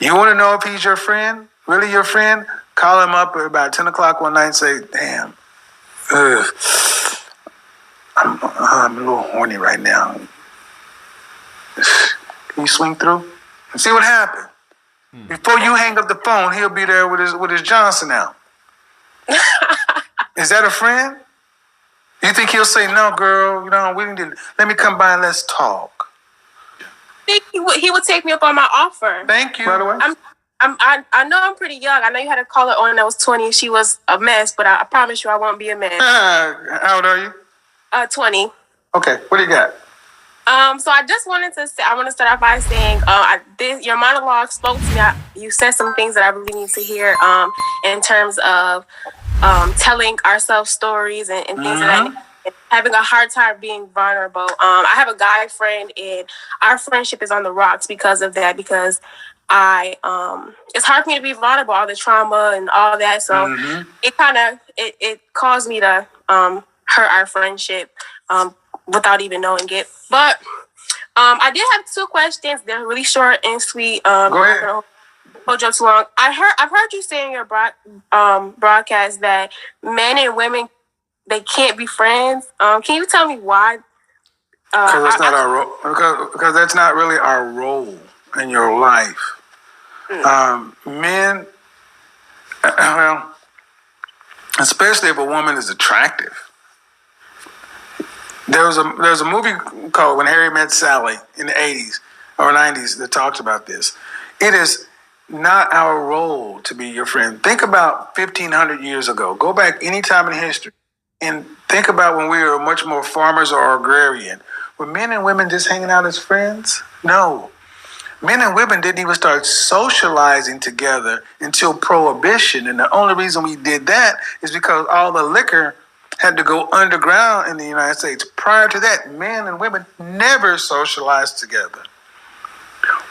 You want to know if he's your friend, really your friend? Call him up at about 10 o'clock one night and say, damn, I'm a little horny right now. Can you swing through? And see what happened. Before you hang up the phone, he'll be there with his Johnson out. Is that a friend? You think he'll say, no, girl, we need to, let me come by and let's talk? I think he would take me up on my offer. Thank you. By the way. I know I'm pretty young. I know you had a caller on that was 20. She was a mess, but I promise you I won't be a mess. How old are you? 20. Okay, what do you got? So I just wanted to say, I want to start off by saying, your monologue spoke to me. You said some things that I really need to hear, in terms of telling ourselves stories and things like that. Having a hard time being vulnerable. I have a guy friend, and our friendship is on the rocks because of that. Because it's hard for me to be vulnerable, all the trauma and all that. So it caused me to hurt our friendship without even knowing it. But I did have 2 questions. They're really short and sweet. Go ahead. Hold you up too long. I've heard you say in your broadcast that men and women, they can't be friends. Can you tell me why? Because that's not our role. Because that's not really our role in your life. Men, well, especially if a woman is attractive. There's a movie called When Harry Met Sally in the 80s or 90s that talks about this. It is not our role to be your friend. Think about 1,500 years ago. Go back any time in history and think about when we were much more farmers or agrarian. Were men and women just hanging out as friends? No. Men and women didn't even start socializing together until Prohibition. And the only reason we did that is because all the liquor had to go underground in the United States. Prior to that, men and women never socialized together.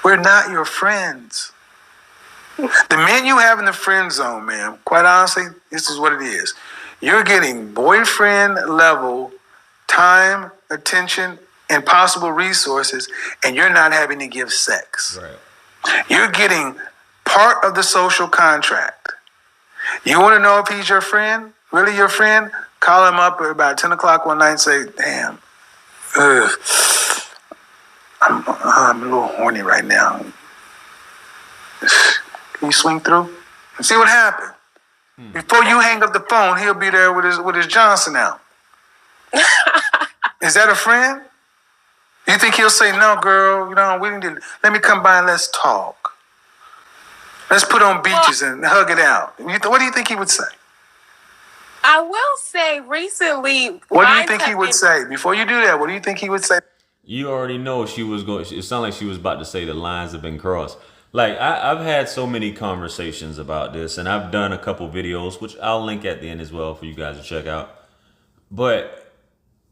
We're not your friends. The men you have in the friend zone, man, quite honestly, this is what it is. You're getting boyfriend level time, attention, and possible resources, and you're not having to give sex. Right. You're getting part of the social contract. You want to know if he's your friend, really your friend? Call him up at about 10 o'clock one night and say, damn, I'm a little horny right now. Can you swing through? And see what happened. Before you hang up the phone, he'll be there with his Johnson out. Is that a friend? You think he'll say, no, girl, we need to, let me come by and let's talk. Let's put on beaches and hug it out. What do you think he would say? I will say recently. What do you think he would say? Before you do that, what do you think he would say? You already know she was going. It sounded like she was about to say the lines have been crossed. Like I've had so many conversations about this, and I've done a couple videos, which I'll link at the end as well for you guys to check out. But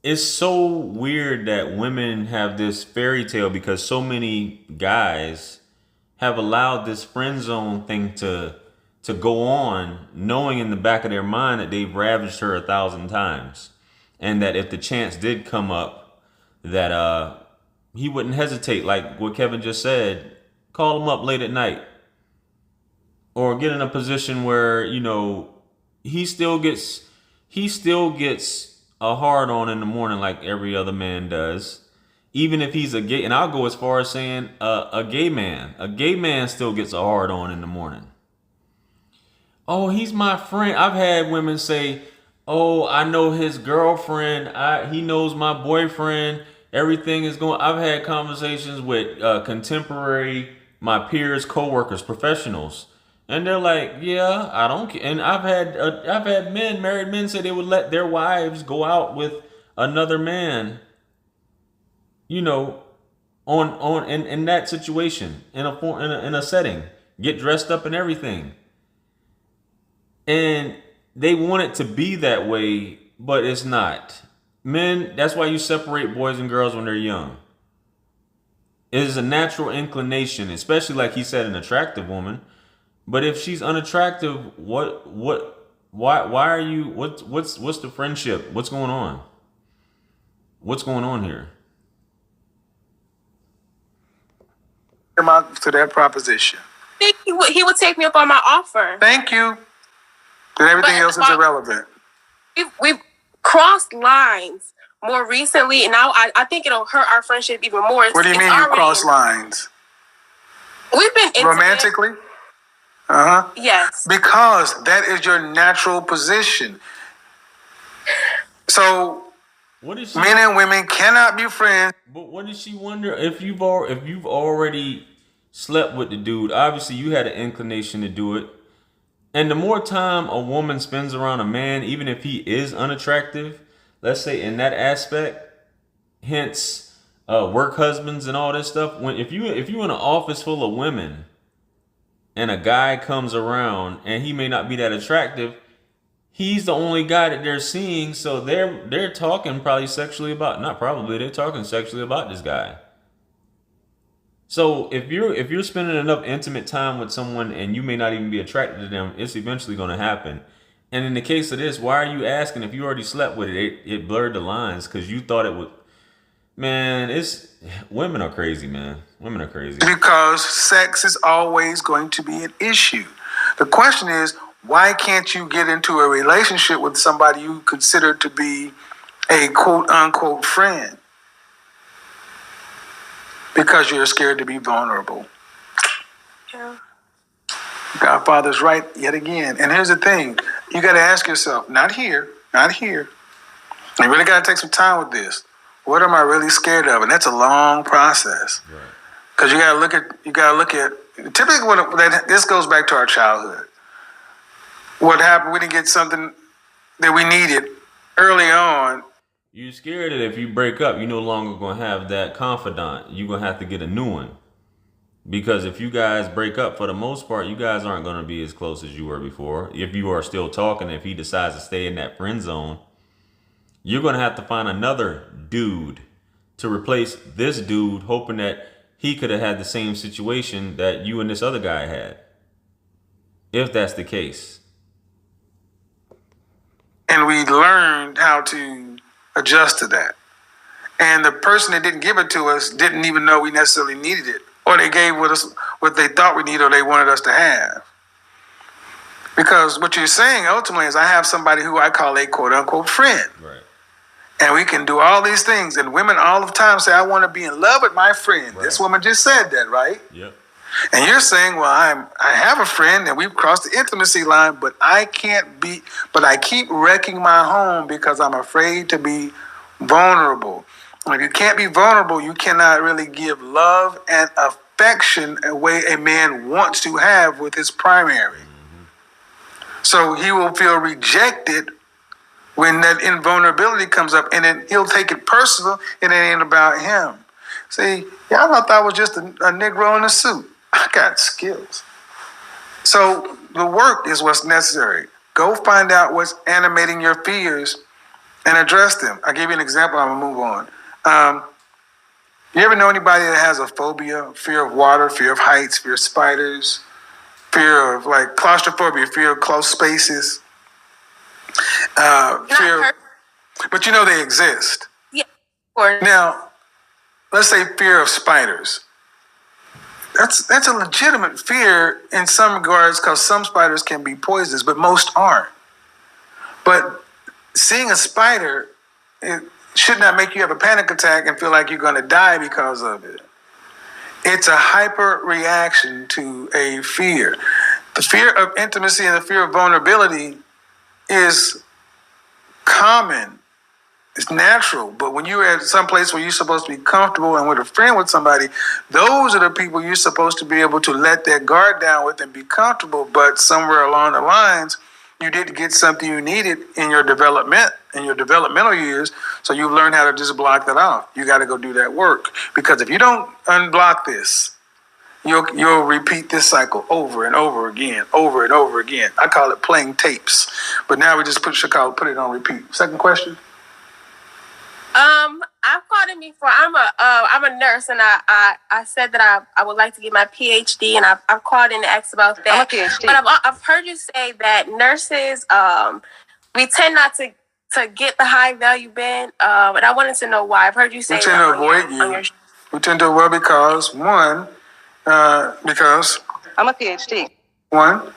it's so weird that women have this fairy tale because so many guys have allowed this friend zone thing to go on, knowing in the back of their mind that they've ravaged her 1,000 times, and that if the chance did come up, that he wouldn't hesitate, like what Kevin just said, call him up late at night, or get in a position where he still gets a hard on in the morning like every other man does, even if he's a gay. And I'll go as far as saying a gay man still gets a hard on in the morning. Oh, he's my friend. I've had women say, oh, I know his girlfriend. He knows my boyfriend. Everything is going. I've had conversations with my peers, coworkers, professionals, and they're like, yeah, I don't care. And I've had married men say they would let their wives go out with another man, in that situation, in a setting, get dressed up and everything. And they want it to be that way, but it's not. Men, that's why you separate boys and girls when they're young. It is a natural inclination, especially like he said, an attractive woman. But if she's unattractive, why are you, what's the friendship? What's going on? What's going on here? Come out to that proposition. think he would take me up on my offer. Thank you. Then everything else is irrelevant. We've crossed lines more recently, and now I think it'll hurt our friendship even more. What do you mean you cross lines? We've been intimate. Romantically? Yes. Because that is your natural position. So men and women cannot be friends. But what does she wonder if you've already slept with the dude? Obviously, you had an inclination to do it. And the more time a woman spends around a man, even if he is unattractive, let's say in that aspect, hence work husbands and all this stuff. If you in an office full of women and a guy comes around and he may not be that attractive, he's the only guy that they're seeing, so they're talking probably sexually about, not probably, they're talking sexually about this guy. So if you're spending enough intimate time with someone and you may not even be attracted to them, it's eventually going to happen. And in the case of this, why are you asking if you already slept with it? It blurred the lines because you thought it would. Man, women are crazy, man. Women are crazy. Because sex is always going to be an issue. The question is, why can't you get into a relationship with somebody you consider to be a quote unquote friend? Because you're scared to be vulnerable. Yeah. Godfather's right yet again. And here's the thing. You got to ask yourself, not here. You really got to take some time with this. What am I really scared of? And that's a long process. Because you got to look at, typically this goes back to our childhood. What happened, we didn't get something that we needed early on. You're scared that if you break up, you're no longer going to have that confidant. You're going to have to get a new one. Because if you guys break up, for the most part, you guys aren't going to be as close as you were before. If you are still talking, if he decides to stay in that friend zone, you're going to have to find another dude to replace this dude, hoping that he could have had the same situation that you and this other guy had. If that's the case. And we learned how to adjust to that. And the person that didn't give it to us didn't even know we necessarily needed it. Or they gave us what they thought we needed or they wanted us to have. Because what you're saying ultimately is I have somebody who I call a quote unquote friend. Right. And we can do all these things. And women all the time say, I want to be in love with my friend. Right. This woman just said that, right? Yep. And you're saying, well, I have a friend and we've crossed the intimacy line, but I keep wrecking my home because I'm afraid to be vulnerable. If you can't be vulnerable, you cannot really give love and affection a way a man wants to have with his primary. Mm-hmm. So he will feel rejected when that invulnerability comes up, and then he'll take it personal, and it ain't about him. See, y'all thought I was just a Negro in a suit. I got skills. So the work is what's necessary. Go find out what's animating your fears and address them. I'll give you an example. I'm going to move on. You ever know anybody that has a phobia, fear of water, fear of heights, fear of spiders, fear of like claustrophobia, fear of close spaces? But you know they exist. Yeah. Now, let's say fear of spiders. That's a legitimate fear in some regards because some spiders can be poisonous, but most aren't. But seeing a spider, it should not make you have a panic attack and feel like you're going to die because of it. It's a hyper reaction to a fear. The fear of intimacy and the fear of vulnerability is common. It's natural. But when you're at some place where you're supposed to be comfortable and with a friend with somebody, those are the people you're supposed to be able to let that guard down with and be comfortable. But somewhere along the lines, you didn't get something you needed in your developmental years. So you've learned how to just block that off. You got to go do that work. Because if you don't unblock this, you'll repeat this cycle over and over again, over and over again. I call it playing tapes. But now we just put it on repeat. Second question. I've called in before. I'm a nurse, and I said that I would like to get my PhD, and I've called in to ask about that. I'm a PhD. But I've heard you say that nurses, we tend not to get the high value band, and I wanted to know why. I've heard you say we tend to avoid you. We tend to avoid because I'm a PhD. One,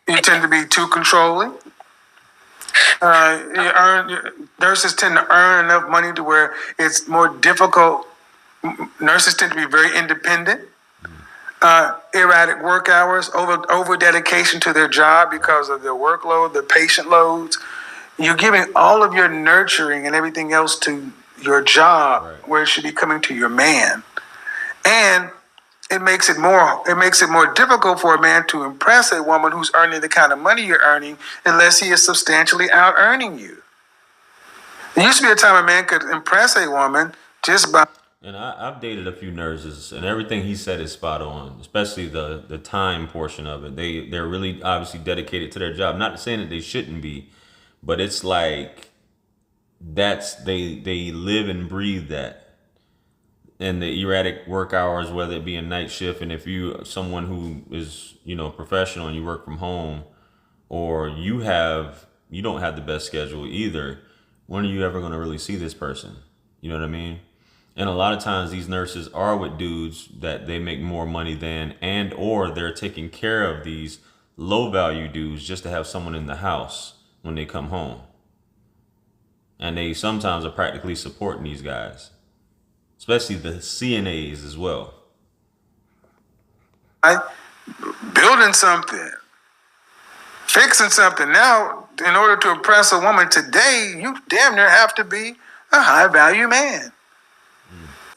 you tend to be too controlling. Nurses tend to earn enough money to where it's more difficult. Nurses tend to be very independent. Erratic work hours, over dedication to their job because of their workload, their patient loads. You're giving all of your nurturing and everything else to your job, where it should be coming to your man. And it makes it more difficult for a man to impress a woman who's earning the kind of money you're earning unless he is substantially out earning you. There used to be a time a man could impress a woman just by. And I've dated a few nurses, and everything he said is spot on, especially the time portion of it. They're really obviously dedicated to their job. Not saying that they shouldn't be, but it's like they live and breathe that. And the erratic work hours, whether it be a night shift, and if you someone who is professional and you work from home, or you don't have the best schedule either, when are you ever going to really see this person? You know what I mean? And a lot of times these nurses are with dudes that they make more money than, and or they're taking care of these low value dudes just to have someone in the house when they come home. And they sometimes are practically supporting these guys, especially the CNAs as well. Building something, fixing something. Now, in order to impress a woman today, you damn near have to be a high value man.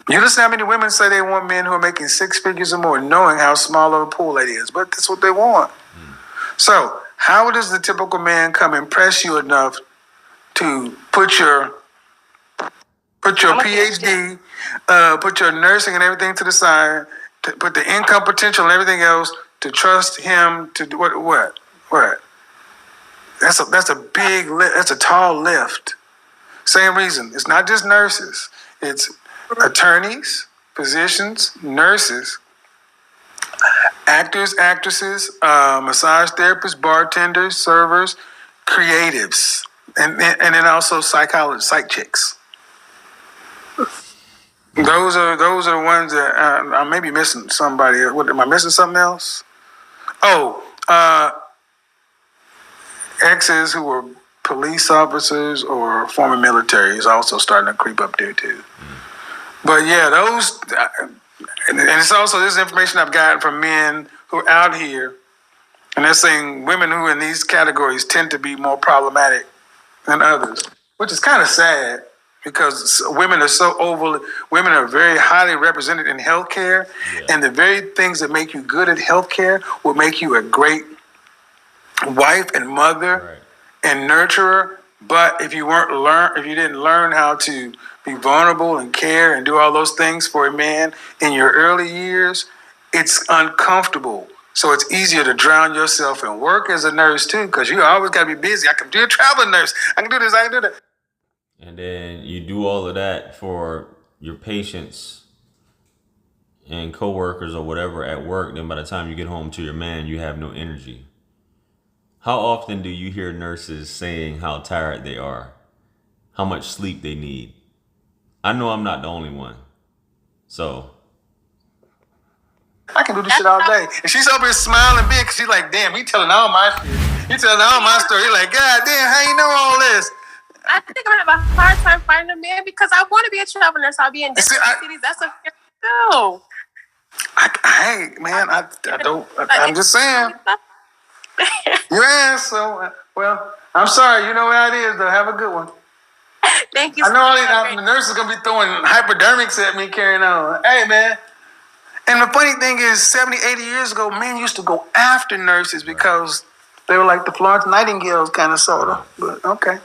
You listen how many women say they want men who are making six figures or more, knowing how small of a pool that is, but that's what they want. So how does the typical man come impress you enough to put your PhD, put your nursing and everything to the side, to put the income potential and everything else, to trust him to do what? That's a big lift. That's a tall lift. Same reason. It's not just nurses. It's attorneys, physicians, nurses, actors, actresses, massage therapists, bartenders, servers, creatives, and then also psychologists, psych chicks. Those are the ones that I may be missing somebody. What, am I missing something else? Exes who were police officers or former military is also starting to creep up there too. But yeah, those, and it's also this information I've gotten from men who are out here, and they're saying women who are in these categories tend to be more problematic than others, which is kind of sad because women are very highly represented in healthcare, and the very things that make you good at healthcare will make you a great wife and mother and nurturer. But if you didn't learn how to be vulnerable and care and do all those things for a man in your early years, it's uncomfortable. So it's easier to drown yourself in work as a nurse too, because you always got to be busy. I can be a traveling nurse. I can do this. I can do that. And then you do all of that for your patients and coworkers or whatever at work. Then by the time you get home to your man, you have no energy. How often do you hear nurses saying how tired they are, how much sleep they need? I know I'm not the only one. So I can do this shit all day. And she's over here smiling big because she's like, damn, he telling all my shit. He telling all my story. He's like, God damn, how you know all this? I think I'm gonna have a hard time finding a man because I want to be a travel nurse. I'll be in different cities. That's a no. Hey, man, I don't. I'm just saying. Yeah, so, well, I'm sorry. You know how it is, though. Have a good one. Thank you. I know the nurse is going to be throwing hypodermics at me carrying on. Hey, man. And the funny thing is, 70, 80 years ago, men used to go after nurses because they were like the Florence Nightingales kind of, sort of. But, okay.